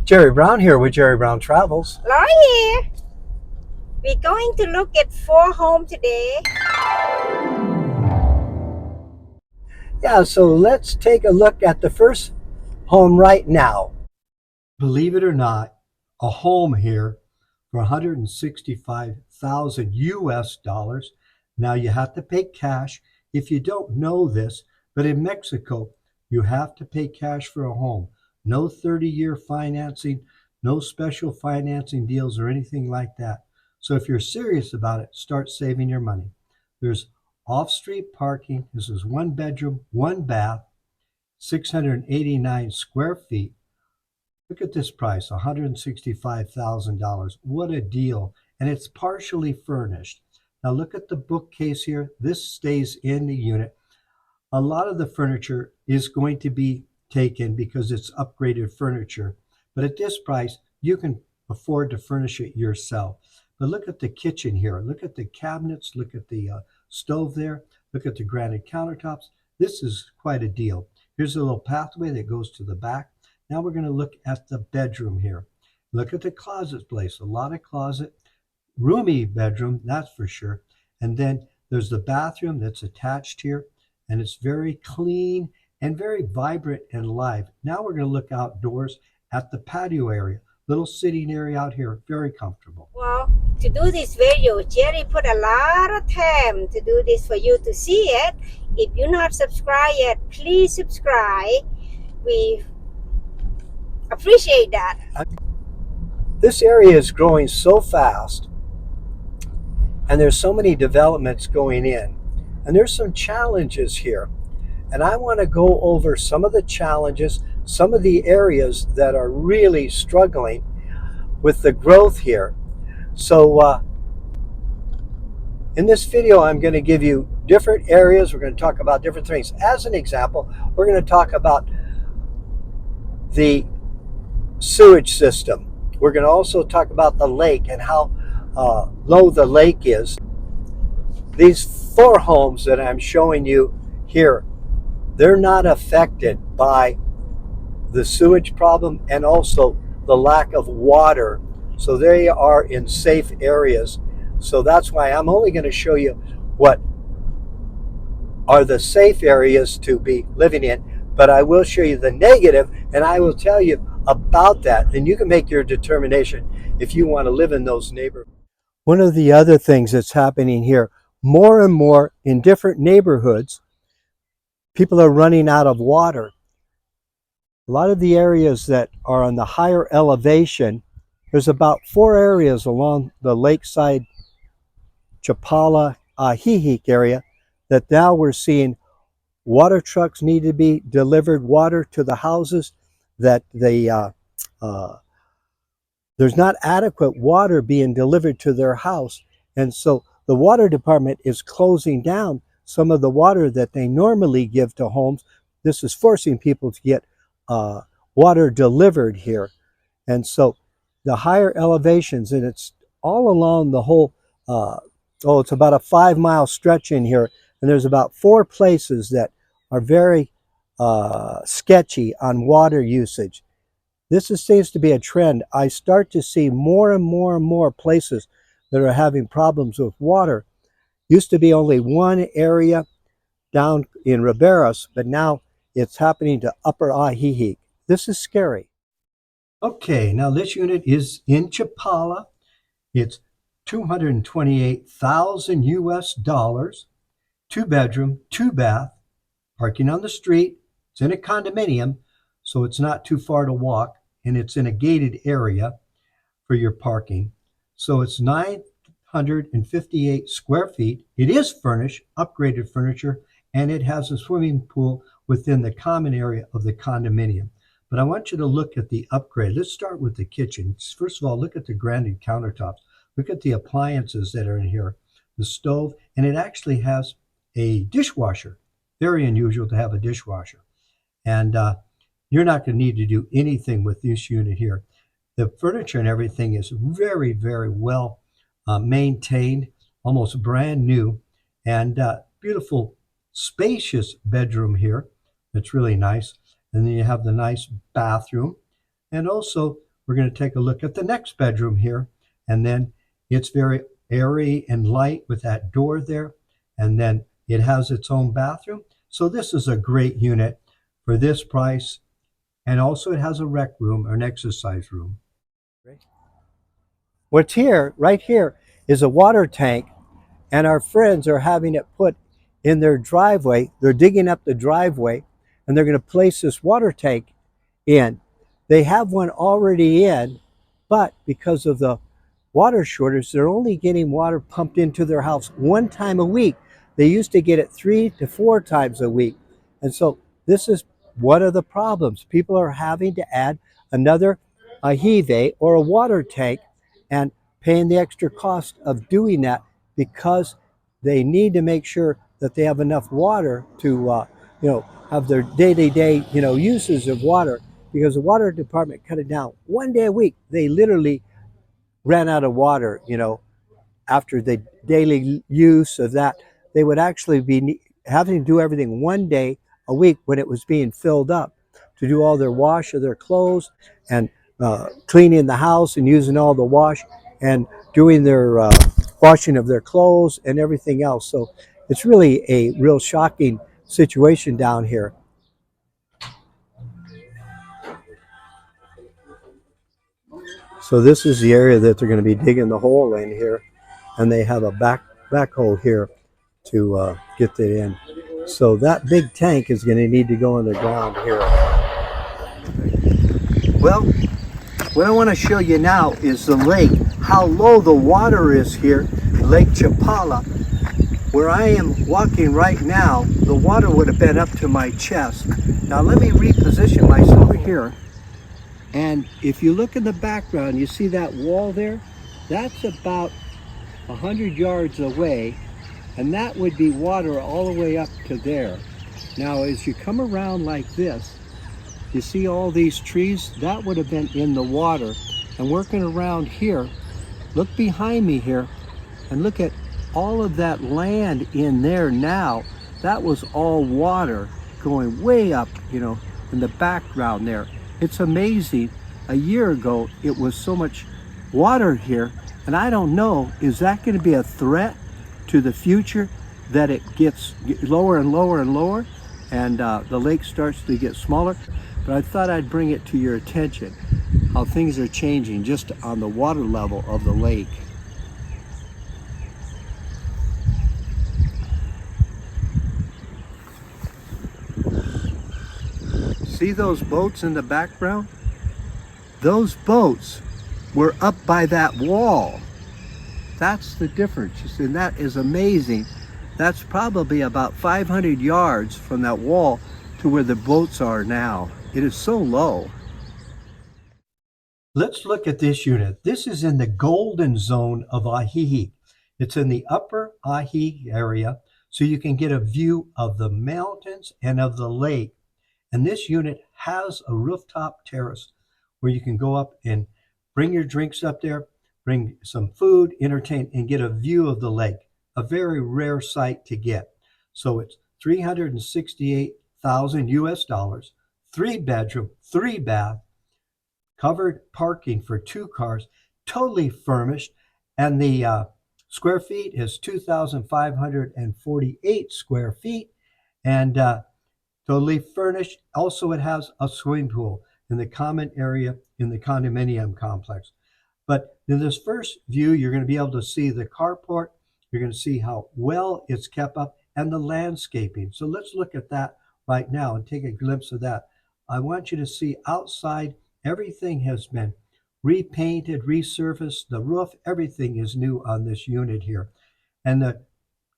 Jerry Brown here with Jerry Brown Travels. Laura here. We're going to look at 4 homes today. Yeah, so let's take a look at the first home right now. Believe it or not, a home here for $165,000 US dollars. Now you have to pay cash. If you don't know this, but in Mexico, you have to pay cash for a home. No 30-year financing, no special financing deals or anything like that. So if you're serious about it, start saving your money. There's off-street parking. This is 1 bedroom, 1 bath, 689 square feet. Look at this price, $165,000. What a deal. And it's partially furnished. Now look at the bookcase here. This stays in the unit. A lot of the furniture is going to be taken because it's upgraded furniture. But at this price, you can afford to furnish it yourself. But look at the kitchen here. Look at the cabinets. Look at the stove there. Look at the granite countertops. This is quite a deal. Here's a little pathway that goes to the back. Now we're going to look at the bedroom here. Look at the closet place. A lot of closet. Roomy bedroom, that's for sure. And then there's the bathroom that's attached here. And it's very clean and very vibrant and live. Now we're going to look outdoors at the patio area. Little sitting area out here, very comfortable. Well, to do this video, Jerry put a lot of time to do this for you to see it. If you're not subscribed yet, please subscribe. We appreciate that. This area is growing so fast, and there's so many developments going in, and there's some challenges here. And I want to go over some of the challenges, some of the areas that are really struggling with the growth here. So in this video, I'm going to give you different areas. We're going to talk about different things. As an example, we're going to talk about the sewage system. We're going to also talk about the lake and how low the lake is. These 4 homes that I'm showing you here, they're not affected by the sewage problem and also the lack of water. So they are in safe areas. So that's why I'm only going to show you what are the safe areas to be living in, but I will show you the negative, and I will tell you about that, and you can make your determination if you want to live in those neighborhoods. One of the other things that's happening here, more and more in different neighborhoods, people are running out of water. A lot of the areas that are on the higher elevation, there's about 4 areas along the lakeside Chapala, area that now we're seeing water trucks need to be delivered water to the houses, that there's not adequate water being delivered to their house. And so the water department is closing down some of the water that they normally give to homes. This is forcing people to get water delivered here. And so the higher elevations, and it's all along the whole, it's about a 5-mile stretch in here. And there's about 4 places that are very sketchy on water usage. This seems to be a trend. I start to see more and more and more places that are having problems with water. Used to be only 1 area down in Riberas, but now it's happening to Upper Ajijic. This is scary. Okay, now this unit is in Chapala. It's $228,000 US dollars, 2 bedroom, 2 bath, parking on the street. It's in a condominium, so it's not too far to walk, and it's in a gated area for your parking. So it's 958 square feet. It is furnished, upgraded furniture, and it has a swimming pool within the common area of the condominium. But I want you to look at the upgrade. Let's start with the kitchen. First of all, look at the granite countertops. Look at the appliances that are in here. The stove, and it actually has a dishwasher. Very unusual to have a dishwasher. And you're not going to need to do anything with this unit here. The furniture and everything is very, very well maintained, almost brand new, and beautiful, spacious bedroom here. That's really nice. And then you have the nice bathroom, and also we're going to take a look at the next bedroom here. And then it's very airy and light with that door there. And then it has its own bathroom. So this is a great unit for this price. And also it has a rec room or an exercise room. What's here, right here, is a water tank, and our friends are having it put in their driveway. They're digging up the driveway, and they're going to place this water tank in. They have one already in, but because of the water shortage, they're only getting water pumped into their house one time a week. They used to get it 3 to 4 times a week. And so this is one of the problems. People are having to add another aljibe or a water tank and paying the extra cost of doing that because they need to make sure that they have enough water to have their day-to-day uses of water, because the water department cut it down one day a week. They literally ran out of water, after the daily use of that. They would actually be having to do everything one day a week when it was being filled up, to do all their wash of their clothes and cleaning the house and using all the wash and doing their washing of their clothes and everything else. So it's really a real shocking situation down here. So this is the area that they're going to be digging the hole in here, and they have a backhoe here to get it in. So that big tank is going to need to go in the ground here. Well, what I want to show you now is the lake, how low the water is here, Lake Chapala. Where I am walking right now, the water would have been up to my chest. Now let me reposition myself here. And if you look in the background, you see that wall there? That's about 100 yards away, and that would be water all the way up to there. Now as you come around like this, you see all these trees? That would have been in the water. And working around here, look behind me here, and look at all of that land in there now. That was all water going way up, in the background there. It's amazing. A year ago, it was so much water here, and I don't know, is that going to be a threat to the future, that it gets lower and lower and lower, and the lake starts to get smaller? But I thought I'd bring it to your attention, how things are changing just on the water level of the lake. See those boats in the background? Those boats were up by that wall. That's the difference, and that is amazing. That's probably about 500 yards from that wall to where the boats are now. It is so low. Let's look at this unit. This is in the golden zone of Ahihi. It's in the upper Ahi area, so you can get a view of the mountains and of the lake. And this unit has a rooftop terrace where you can go up and bring your drinks up there, bring some food, entertain, and get a view of the lake. A very rare sight to get. So it's $368,000 US, 3-bedroom, 3-bath, covered parking for 2 cars, totally furnished, and the square feet is 2,548 square feet, and totally furnished. Also, it has a swimming pool in the common area in the condominium complex. But in this first view, you're going to be able to see the carport. You're going to see how well it's kept up and the landscaping. So let's look at that right now and take a glimpse of that. I want you to see outside, everything has been repainted, resurfaced. The roof, everything is new on this unit here. And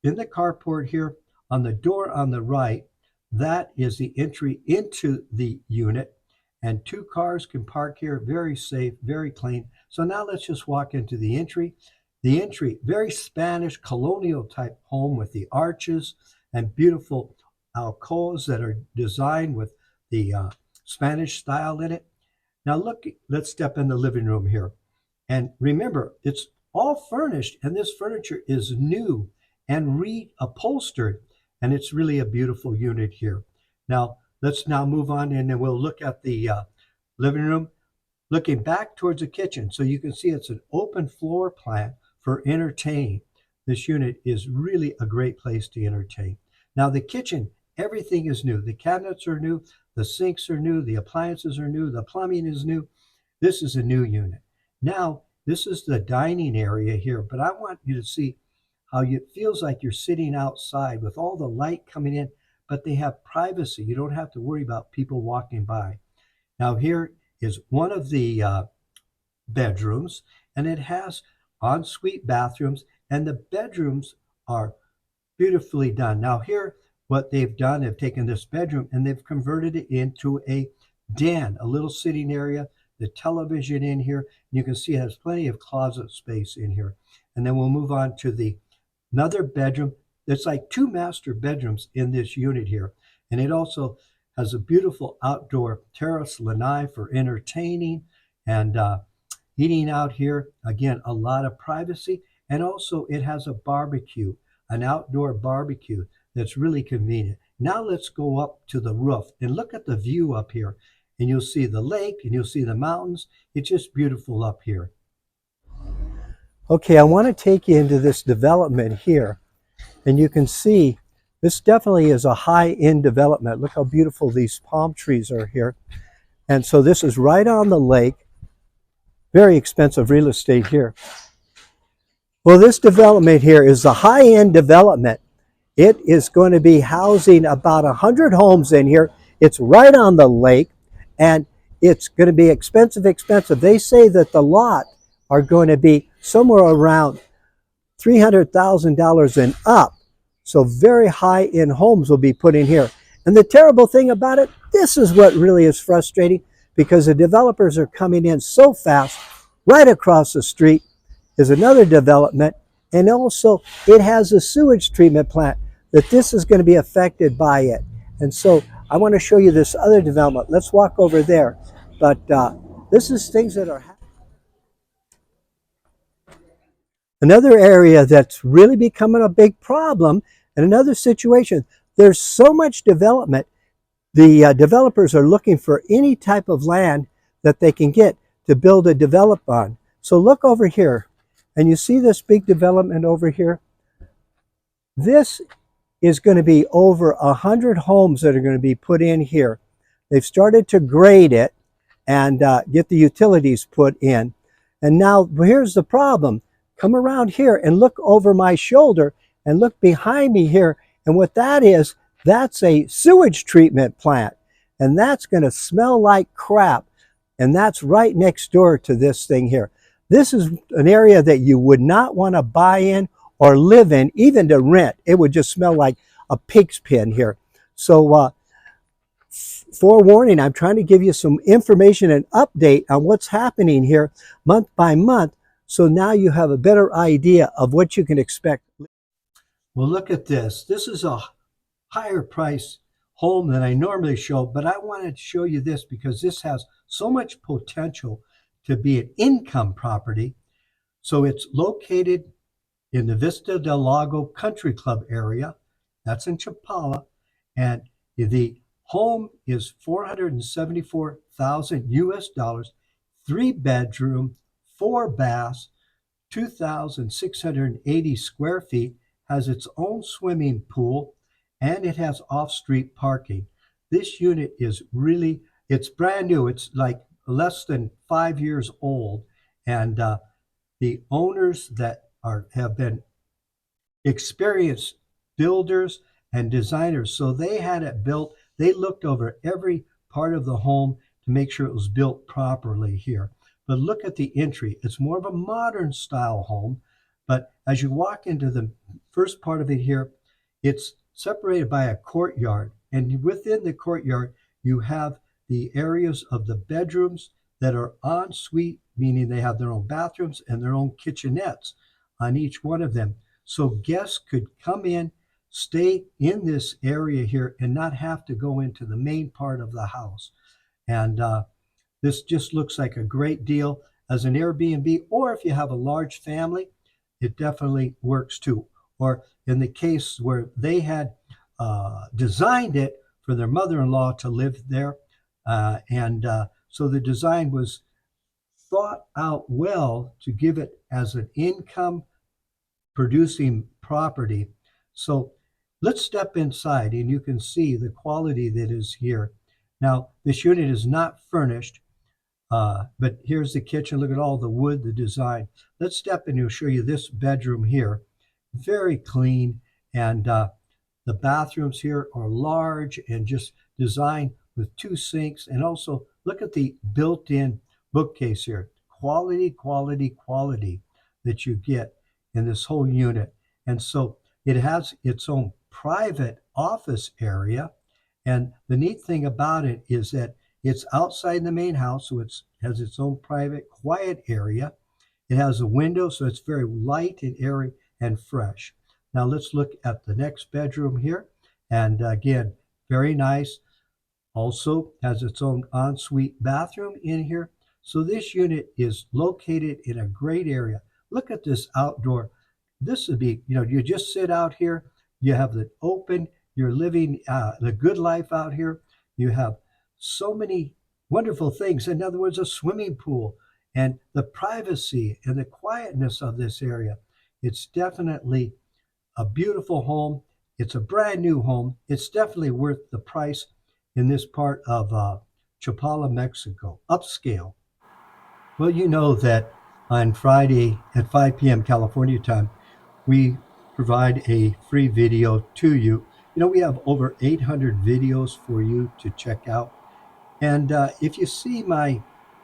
in the carport here, on the door on the right, that is the entry into the unit. And 2 cars can park here, very safe, very clean. So now let's just walk into the entry. The entry, very Spanish colonial type home with the arches and beautiful alcoves that are designed with the Spanish style in it. Now look, let's step in the living room here. And remember, it's all furnished, and this furniture is new and reupholstered, and it's really a beautiful unit here. Now, let's now move on, and then we'll look at the living room. looking back towards the kitchen. So you can see it's an open floor plan for entertaining. This unit is really a great place to entertain. Now the kitchen, everything is new. The cabinets are new, the sinks are new, the appliances are new, the plumbing is new. This is a new unit. Now, this is the dining area here, but I want you to see how it feels like you're sitting outside with all the light coming in, but they have privacy. You don't have to worry about people walking by. Now, here is one of the bedrooms, and it has ensuite bathrooms, and the bedrooms are beautifully done. Now, here, what they've done, they've taken this bedroom and they've converted it into a den, a little sitting area, the television in here. You can see it has plenty of closet space in here. And then we'll move on to the another bedroom. There's like 2 master bedrooms in this unit here. And it also has a beautiful outdoor terrace lanai for entertaining and eating out here. Again, a lot of privacy. And also it has a barbecue, an outdoor barbecue that's really convenient. Now let's go up to the roof and look at the view up here. And you'll see the lake and you'll see the mountains. It's just beautiful up here. Okay, I want to take you into this development here. And you can see this definitely is a high-end development. Look how beautiful these palm trees are here. And so this is right on the lake. Very expensive real estate here. Well, this development here is a high-end development. It is going to be housing about 100 homes in here. It's right on the lake, and it's going to be expensive. They say that the lot are going to be somewhere around $300,000 and up. So very high-end homes will be put in here. And the terrible thing about it, this is what really is frustrating, because the developers are coming in so fast. Right across the street is another development, and also it has a sewage treatment plant that this is going to be affected by it. And so I want to show you this other development. Let's walk over there. But this is things that are happening. Another area that's really becoming a big problem, and another situation, there's so much development. The developers are looking for any type of land that they can get to build a develop on. So look over here, and you see this big development over here? This is going to be over 100 homes that are going to be put in here. They've started to grade it and get the utilities put in. And now here's the problem. Come around here and look over my shoulder and look behind me here. And what that is, that's a sewage treatment plant. And that's going to smell like crap. And that's right next door to this thing here. This is an area that you would not want to buy in or live in, even to rent. It would just smell like a pig's pen here. So forewarning, I'm trying to give you some information and update on what's happening here month by month. So now you have a better idea of what you can expect. Well, look at this. This is a higher price home than I normally show, but I wanted to show you this because this has so much potential to be an income property. So it's located in the Vista del Lago Country Club area. That's in Chapala. And the home is $474,000 US, 3-bedroom, 4 baths, 2,680 square feet, has its own swimming pool, and it has off-street parking. This unit is really, it's brand new. It's like less than 5 years old. And the owners that have been experienced builders and designers, so they had it built. They looked over every part of the home to make sure it was built properly here. But look at the entry. It's more of a modern style home. But as you walk into the first part of it here, it's separated by a courtyard. And within the courtyard, you have the areas of the bedrooms that are en suite, meaning they have their own bathrooms and their own kitchenettes on each one of them. So guests could come in, stay in this area here, and not have to go into the main part of the house. And this just looks like a great deal as an Airbnb, or if you have a large family, it definitely works too. Or in the case where they had designed it for their mother-in-law to live there, so the design was thought out well to give it as an income producing property. So let's step inside and you can see the quality that is here. Now, this unit is not furnished, but here's the kitchen. Look at all the wood, the design. Let's step in and show you this bedroom here. Very clean, and the bathrooms here are large and just designed with 2 sinks. And also look at the built-in bookcase here. Quality, quality, quality that you get in this whole unit. And so it has its own private office area. And the neat thing about it is that it's outside the main house, so it has its own private, quiet area. It has a window, so it's very light and airy and fresh. Now let's look at the next bedroom here. And again, very nice. Also has its own ensuite bathroom in here. So this unit is located in a great area. Look at this outdoor. This would be, you just sit out here. You have the open, you're living the good life out here. You have so many wonderful things. In other words, a swimming pool and the privacy and the quietness of this area. It's definitely a beautiful home. It's a brand new home. It's definitely worth the price in this part of Chapala, Mexico, upscale. Well, you know that on Friday at 5 p.m. California time, we provide a free video to you. We have over 800 videos for you to check out. And if you see my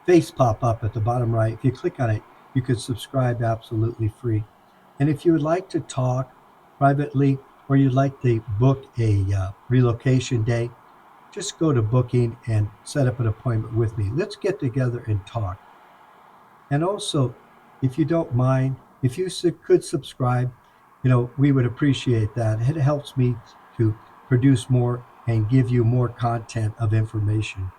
face pop up at the bottom right, if you click on it, you could subscribe absolutely free. And if you would like to talk privately or you'd like to book a relocation day, just go to booking and set up an appointment with me. Let's get together and talk. And also, if you don't mind, if you could subscribe, we would appreciate that. It helps me to produce more and give you more content of information.